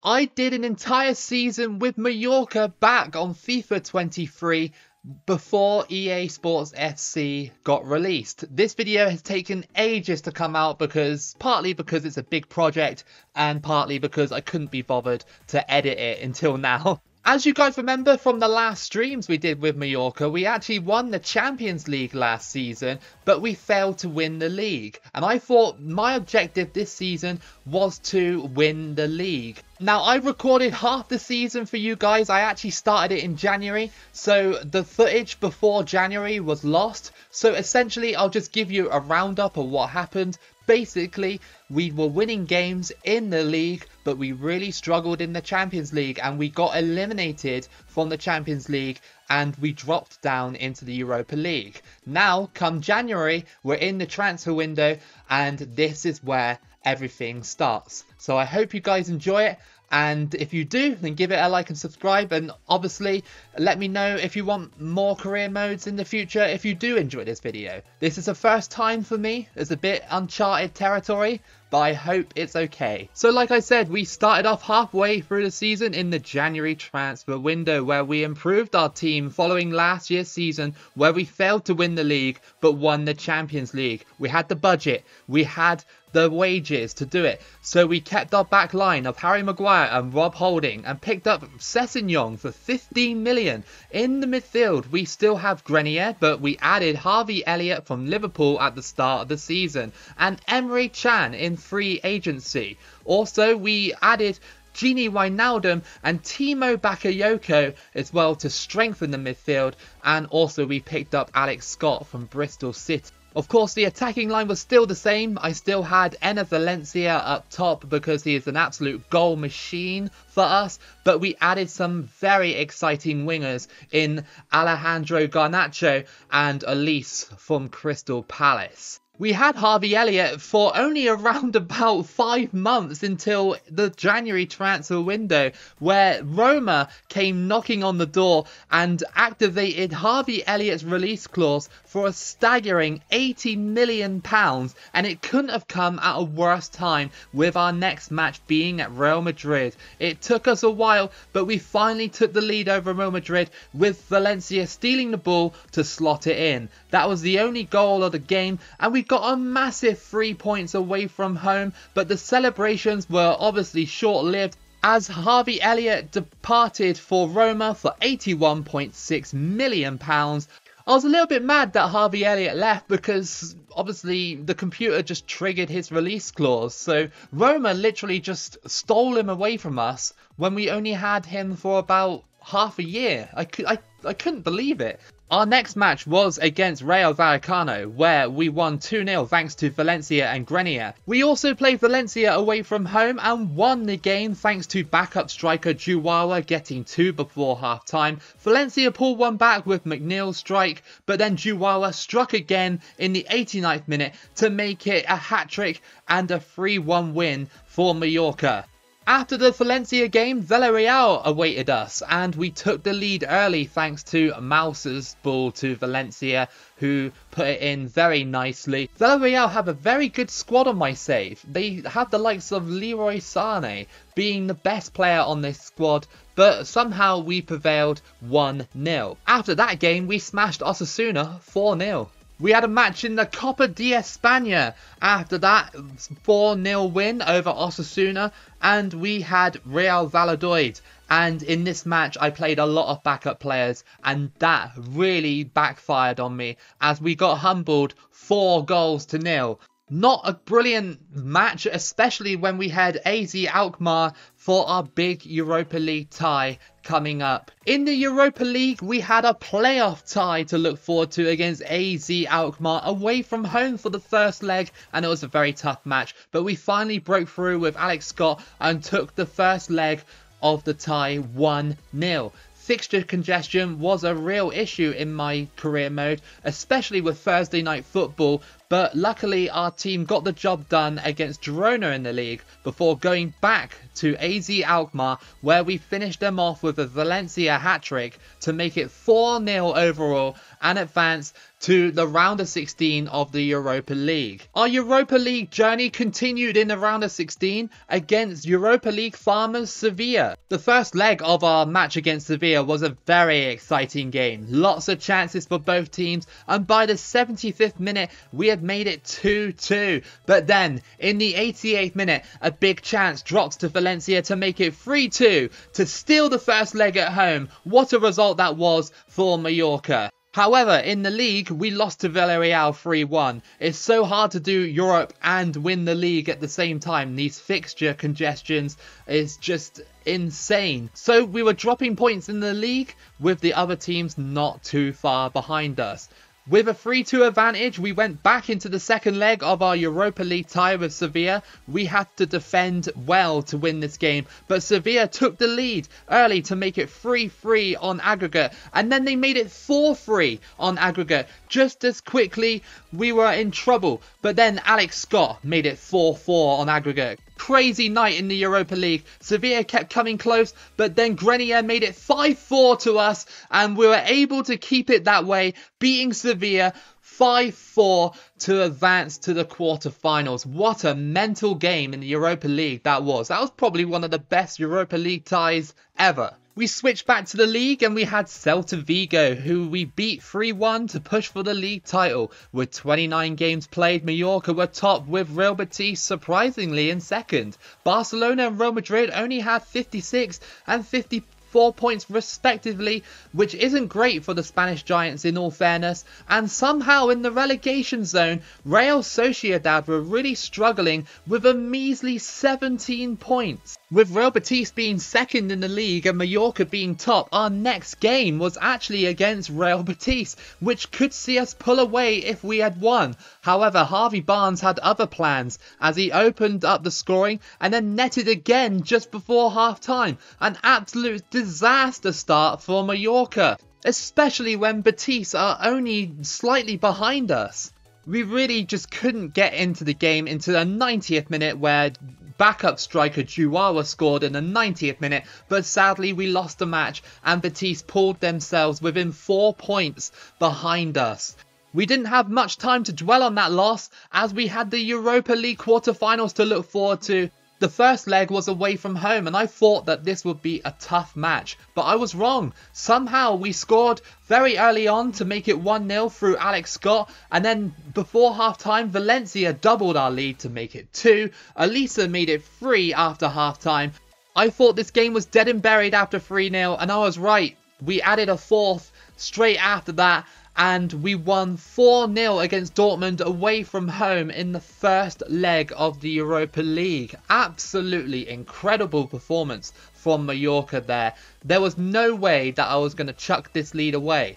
I did an entire season with Mallorca back on FIFA 23 before EA Sports FC got released. This video has taken ages to come out partly because it's a big project and partly because I couldn't be bothered to edit it until now. As you guys remember from the last streams we did with Mallorca, we actually won the Champions League last season, but we failed to win the league. And I thought my objective this season was to win the league. Now, I recorded half the season for you guys. I actually started it in January, so the footage before January was lost. So essentially, I'll just give you a roundup of what happened. Basically, we were winning games in the league, but we really struggled in the Champions League and we got eliminated from the Champions League and we dropped down into the Europa League. Now, come January, we're in the transfer window and this is where everything starts. So I hope you guys enjoy it. And if you do, then give it a like and subscribe. And obviously, let me know if you want more career modes in the future if you do enjoy this video. This is the first time for me. It's a bit uncharted territory, but I hope it's okay. So like I said, we started off halfway through the season in the January transfer window where we improved our team following last year's season where we failed to win the league but won the Champions League. We had the budget, we had the wages to do it, so we kept our back line of Harry Maguire and Rob Holding and picked up Sessegnon for 15 million. In the midfield we still have Grenier, but we added Harvey Elliott from Liverpool at the start of the season and Emery Chan in free agency. Also we added Gini Wijnaldum and Timo Bakayoko as well to strengthen the midfield, and also we picked up Alex Scott from Bristol City. Of course, the attacking line was still the same. I still had Enner Valencia up top because he is an absolute goal machine for us. But we added some very exciting wingers in Alejandro Garnacho and Elise from Crystal Palace. We had Harvey Elliott for only around about 5 months until the January transfer window where Roma came knocking on the door and activated Harvey Elliott's release clause for a staggering £80 million, and it couldn't have come at a worse time with our next match being at Real Madrid. It took us a while, but we finally took the lead over Real Madrid with Valencia stealing the ball to slot it in. That was the only goal of the game, and we got a massive 3 points away from home, but the celebrations were obviously short-lived as Harvey Elliott departed for Roma for £81.6 million. I was a little bit mad that Harvey Elliott left because obviously the computer just triggered his release clause. So Roma literally just stole him away from us when we only had him for about half a year. I couldn't believe it. Our next match was against Rayo Vallecano, where we won 2-0 thanks to Valencia and Grenier. We also played Valencia away from home and won the game thanks to backup striker Juwawa getting 2 before half time. Valencia pulled one back with McNeil's strike, but then Juwawa struck again in the 89th minute to make it a hat-trick and a 3-1 win for Mallorca. After the Valencia game, Villarreal awaited us and we took the lead early thanks to Mouse's ball to Valencia, who put it in very nicely. Villarreal have a very good squad on my save. They have the likes of Leroy Sané being the best player on this squad, but somehow we prevailed 1-0. After that game, we smashed Osasuna 4-0. We had a match in the Copa de España after that 4-0 win over Osasuna, and we had Real Valladolid. And in this match I played a lot of backup players and that really backfired on me as we got humbled 4-0. Not a brilliant match, especially when we had AZ Alkmaar for our big Europa League tie coming up. In the Europa League, we had a playoff tie to look forward to against AZ Alkmaar away from home for the first leg, and it was a very tough match. But we finally broke through with Alex Scott and took the first leg of the tie 1-0. Fixture congestion was a real issue in my career mode, especially with Thursday night football, but luckily our team got the job done against Girona in the league before going back to AZ Alkmaar, where we finished them off with a Valencia hat-trick to make it 4-0 overall and advance to the round of 16 of the Europa League. Our Europa League journey continued in the round of 16 against Europa League farmers Sevilla. The first leg of our match against Sevilla was a very exciting game. Lots of chances for both teams, and by the 75th minute we had made it 2-2. But then in the 88th minute a big chance drops to Valencia to make it 3-2 to steal the first leg at home. What a result that was for Mallorca. However, in the league, we lost to Villarreal 3-1. It's so hard to do Europe and win the league at the same time. These fixture congestions is just insane. So we were dropping points in the league with the other teams not too far behind us. With a 3-2 advantage, we went back into the second leg of our Europa League tie with Sevilla. We had to defend well to win this game, but Sevilla took the lead early to make it 3-3 on aggregate, and then they made it 4-3 on aggregate. Just as quickly, we were in trouble, but then Alex Scott made it 4-4 on aggregate. Crazy night in the Europa League. Sevilla kept coming close, but then Grenier made it 5-4 to us, and we were able to keep it that way, beating Sevilla 5-4 to advance to the quarterfinals. What a mental game in the Europa League that was. That was probably one of the best Europa League ties ever. We switched back to the league and we had Celta Vigo, who we beat 3-1 to push for the league title. With 29 games played, Mallorca were top, with Real Betis surprisingly in second. Barcelona and Real Madrid only had 56 and 54 points respectively, which isn't great for the Spanish giants in all fairness. And somehow in the relegation zone, Real Sociedad were really struggling with a measly 17 points. With Real Betis being second in the league and Mallorca being top, our next game was actually against Real Betis, which could see us pull away if we had won. However, Harvey Barnes had other plans as he opened up the scoring and then netted again just before half time. An absolute disaster start for Mallorca, especially when Betis are only slightly behind us. We really just couldn't get into the game into the 90th minute, where backup striker Juara scored in the 90th minute, but sadly we lost the match and Betis pulled themselves within 4 points behind us. We didn't have much time to dwell on that loss, as we had the Europa League quarterfinals to look forward to. The first leg was away from home and I thought that this would be a tough match, but I was wrong. Somehow we scored very early on to make it 1-0 through Alex Scott, and then before half time Valencia doubled our lead to make it 2. Elisa made it 3 after half time. I thought this game was dead and buried after 3-0 and I was right. We added a fourth straight after that, and we won 4-0 against Dortmund away from home in the first leg of the Europa League. Absolutely incredible performance from Mallorca there. There was no way that I was going to chuck this lead away,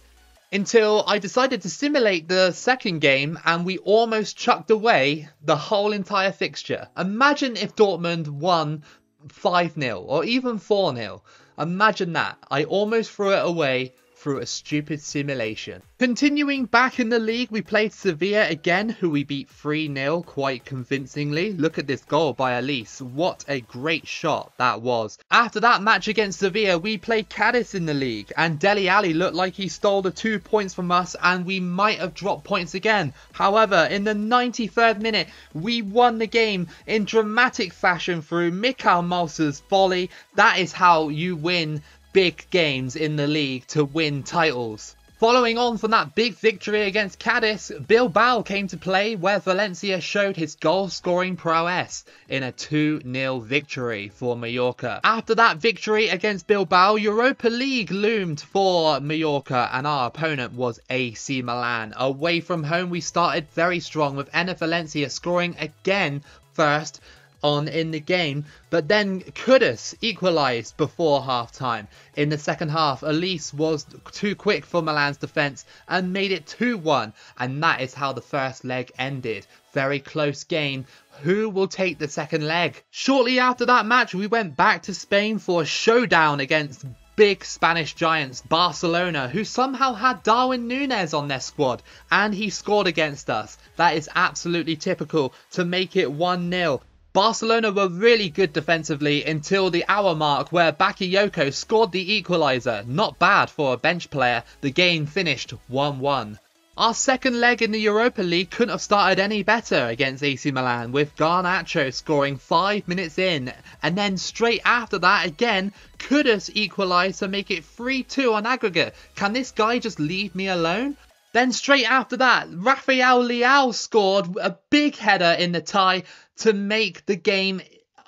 until I decided to simulate the second game and we almost chucked away the whole entire fixture. Imagine if Dortmund won 5-0 or even 4-0. Imagine that. I almost threw it away through a stupid simulation. Continuing back in the league, we played Sevilla again, who we beat 3-0 quite convincingly. Look at this goal by Elise. What a great shot that was. After that match against Sevilla, we played Cadiz in the league, and Dele Alli looked like he stole the 2 points from us and we might have dropped points again. However, in the 93rd minute, we won the game in dramatic fashion through Mikhail Malsa's volley. That is how you win big games in the league to win titles. Following on from that big victory against Cadiz, Bilbao came to play, where Valencia showed his goal-scoring prowess in a 2-0 victory for Mallorca. After that victory against Bilbao, Europa League loomed for Mallorca and our opponent was AC Milan. Away from home, we started very strong with Enner Valencia scoring again first on in the game, but then Kudus equalised before half time. In the second half, Elise was too quick for Milan's defence and made it 2-1, and that is how the first leg ended. Very close game. Who will take the second leg? Shortly after that match, we went back to Spain for a showdown against big Spanish giants, Barcelona, who somehow had Darwin Núñez on their squad, and he scored against us. That is absolutely typical to make it 1-0. Barcelona were really good defensively until the hour mark where Bakayoko scored the equaliser. Not bad for a bench player. The game finished 1-1. Our second leg in the Europa League couldn't have started any better against AC Milan, with Garnacho scoring 5 minutes in, and then straight after that again, Kudus equalised to make it 3-2 on aggregate. Can this guy just leave me alone? Then straight after that, Rafael Leao scored a big header in the tie to make the game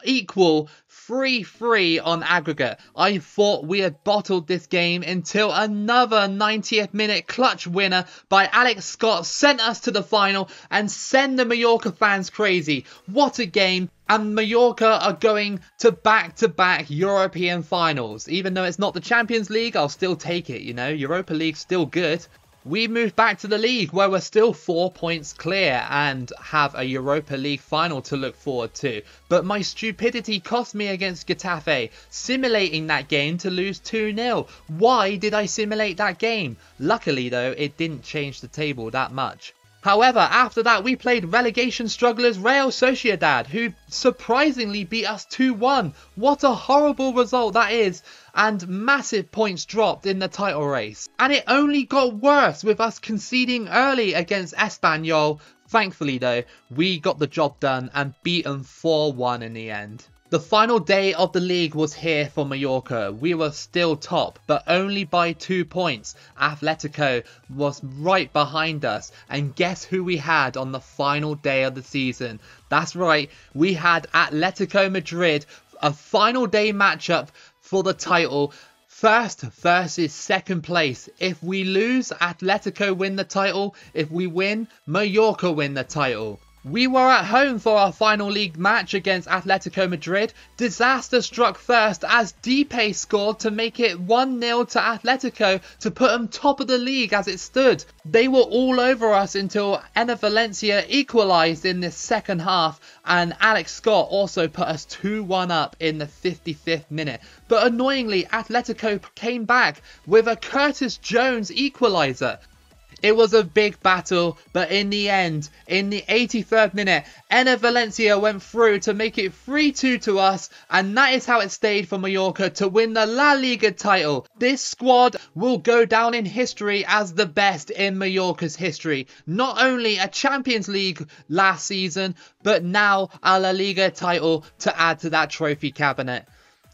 equal 3-3 on aggregate. I thought we had bottled this game until another 90th minute clutch winner by Alex Scott sent us to the final and send the Mallorca fans crazy. What a game. And Mallorca are going to back-to-back European finals. Even though it's not the Champions League, I'll still take it, you know. Europa League's still good. We moved back to the league where we're still 4 points clear and have a Europa League final to look forward to. But my stupidity cost me against Getafe, simulating that game to lose 2-0. Why did I simulate that game? Luckily though, it didn't change the table that much. However, after that we played relegation strugglers Real Sociedad, who surprisingly beat us 2-1. What a horrible result that is, and massive points dropped in the title race. And it only got worse with us conceding early against Espanyol. Thankfully though, we got the job done and beaten 4-1 in the end. The final day of the league was here for Mallorca. We were still top, but only by 2 points. Atletico was right behind us. And guess who we had on the final day of the season? That's right, we had Atletico Madrid, a final day matchup for the title. First versus second place. If we lose, Atletico win the title. If we win, Mallorca win the title. We were at home for our final league match against Atletico Madrid. Disaster struck first as Dipe scored to make it 1-0 to Atletico to put them top of the league as it stood. They were all over us until Enner Valencia equalised in the second half, and Alex Scott also put us 2-1 up in the 55th minute. But annoyingly, Atletico came back with a Curtis Jones equaliser. It was a big battle, but in the end, in the 83rd minute, Enner Valencia went through to make it 3-2 to us, and that is how it stayed for Mallorca to win the La Liga title. This squad will go down in history as the best in Mallorca's history. Not only a Champions League last season, but now a La Liga title to add to that trophy cabinet.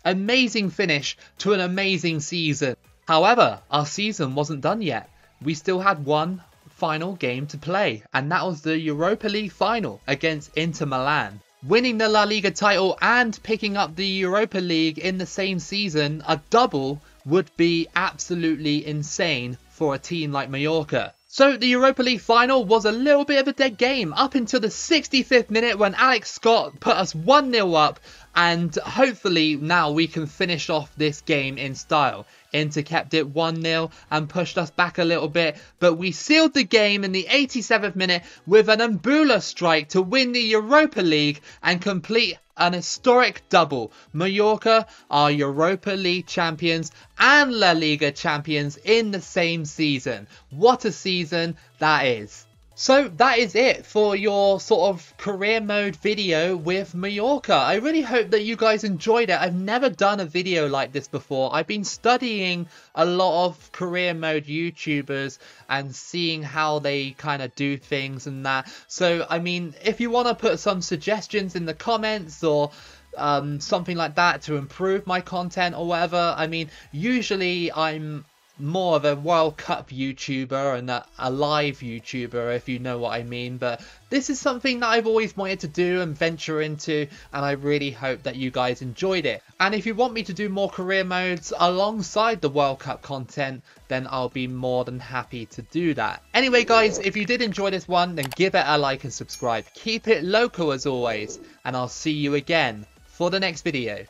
Amazing finish to an amazing season. However, our season wasn't done yet. We still had one final game to play, and that was the Europa League final against Inter Milan. Winning the La Liga title and picking up the Europa League in the same season, a double, would be absolutely insane for a team like Mallorca. So the Europa League final was a little bit of a dead game up until the 65th minute when Alex Scott put us 1-0 up, and hopefully now we can finish off this game in style. Inter kept it 1-0 and pushed us back a little bit, but we sealed the game in the 87th minute with an Mbula strike to win the Europa League and complete an historic double. Mallorca are Europa League champions and La Liga champions in the same season. What a season that is. So that is it for your sort of career mode video with Mallorca. I really hope that you guys enjoyed it. I've never done a video like this before. I've been studying a lot of career mode YouTubers and seeing how they kind of do things and that. So, I mean, if you want to put some suggestions in the comments or something like that to improve my content or whatever. I mean, usually I'm more of a World Cup YouTuber and a live YouTuber, if you know what I mean, but this is something that I've always wanted to do and venture into, and I really hope that you guys enjoyed it. And if you want me to do more career modes alongside the World Cup content, then I'll be more than happy to do that. Anyway guys, if you did enjoy this one, then give it a like and subscribe. Keep it local as always, and I'll see you again for the next video.